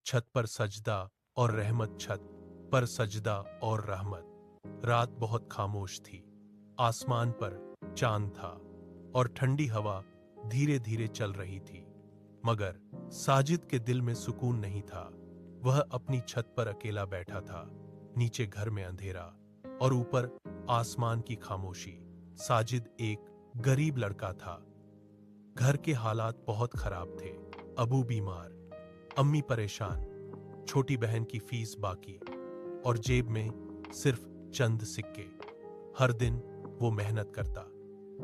छत पर सजदा और रहमत, छत पर सजदा और रहमत। रात बहुत खामोश थी। आसमान पर चांद था और ठंडी हवा धीरे धीरे चल रही थी। मगर साजिद के दिल में सुकून नहीं था। वह अपनी छत पर अकेला बैठा था। नीचे घर में अंधेरा और ऊपर आसमान की खामोशी। साजिद एक गरीब लड़का था। घर के हालात बहुत खराब थे। अबू बीमार, अम्मी परेशान, छोटी बहन की फीस बाकी और जेब में सिर्फ चंद सिक्के। हर दिन वो मेहनत करता,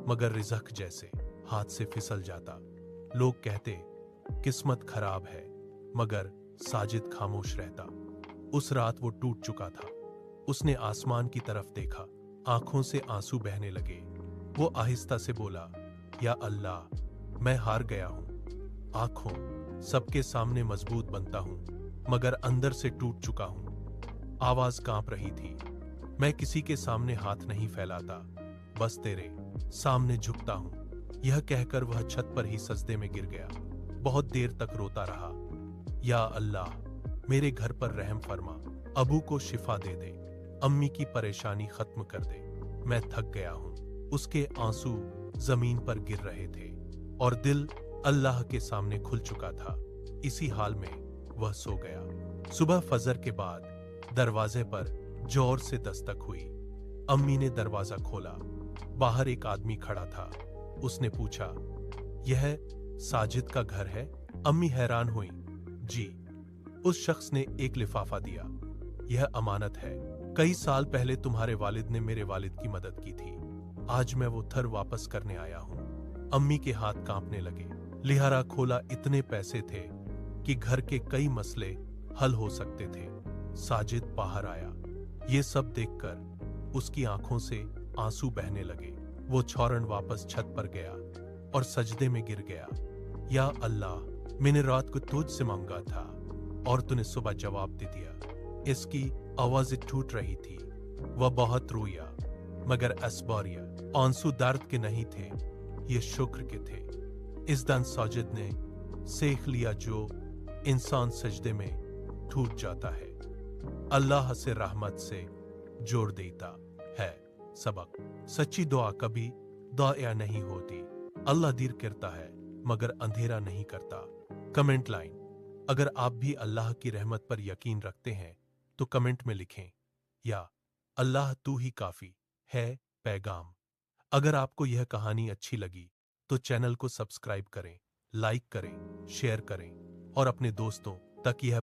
मगर रिज़्क जैसे हाथ से फिसल जाता। लोग कहते किस्मत खराब है, मगर साजिद खामोश रहता। उस रात वो टूट चुका था। उसने आसमान की तरफ देखा, आंखों से आंसू बहने लगे। वो आहिस्ता से बोला, या अल्लाह, मैं हार गया हूं। आंखों सबके सामने मजबूत बनता हूं, मगर अंदर से टूट चुका हूं। आवाज कांप रही थी। मैं किसी के सामने हाथ नहीं फैलाता, बस तेरे सामने झुकता हूं। यह कहकर वह छत पर ही सजदे में गिर गया। बहुत देर तक रोता रहा। या अल्लाह, मेरे घर पर रहम फरमा, अबू को शिफा दे दे, अम्मी की परेशानी खत्म कर दे। मैं थक गया हूं। उसके आंसू जमीन पर गिर रहे थे और दिल अल्लाह के सामने खुल चुका था। इसी हाल में वह सो गया। सुबह फजर के बाद दरवाजे पर जोर से दस्तक हुई। अम्मी ने दरवाजा खोला। बाहर एक आदमी खड़ा था। उसने पूछा, यह साजिद का घर है? अम्मी हैरान हुई। जी। उस शख्स ने एक लिफाफा दिया। यह अमानत है। कई साल पहले तुम्हारे वालिद ने मेरे वालिद की मदद की थी। आज मैं वो थर वापस करने आया हूं। अम्मी के हाथ कांपने लगे। लिहारा खोला, इतने पैसे थे कि घर के कई मसले हल हो सकते थे। साजिद बाहर आया। ये सब देखकर उसकी आंखों से आंसू बहने लगे। वो छौरन वापस छत पर गया और सजदे में गिर गया। या अल्लाह, मैंने रात को तुझसे मांगा था और तूने सुबह जवाब दे दिया। इसकी आवाज़ टूट रही थी। वह बहुत रोया, मगर असबारिया आंसू दर्द के नहीं थे, ये शुक्र के थे। इस दिन साजिद ने सीख लिया, जो इंसान सजदे में टूट जाता है, अल्लाह से रहमत से जोड़ देता है। सबक: सच्ची दुआ कभी दाया नहीं होती। अल्लाह देर करता है, मगर अंधेरा नहीं करता। कमेंट लाइन: अगर आप भी अल्लाह की रहमत पर यकीन रखते हैं तो कमेंट में लिखें, या अल्लाह तू ही काफी है। पैगाम: अगर आपको यह कहानी अच्छी लगी तो चैनल को सब्सक्राइब करें, लाइक करें, शेयर करें और अपने दोस्तों तक यह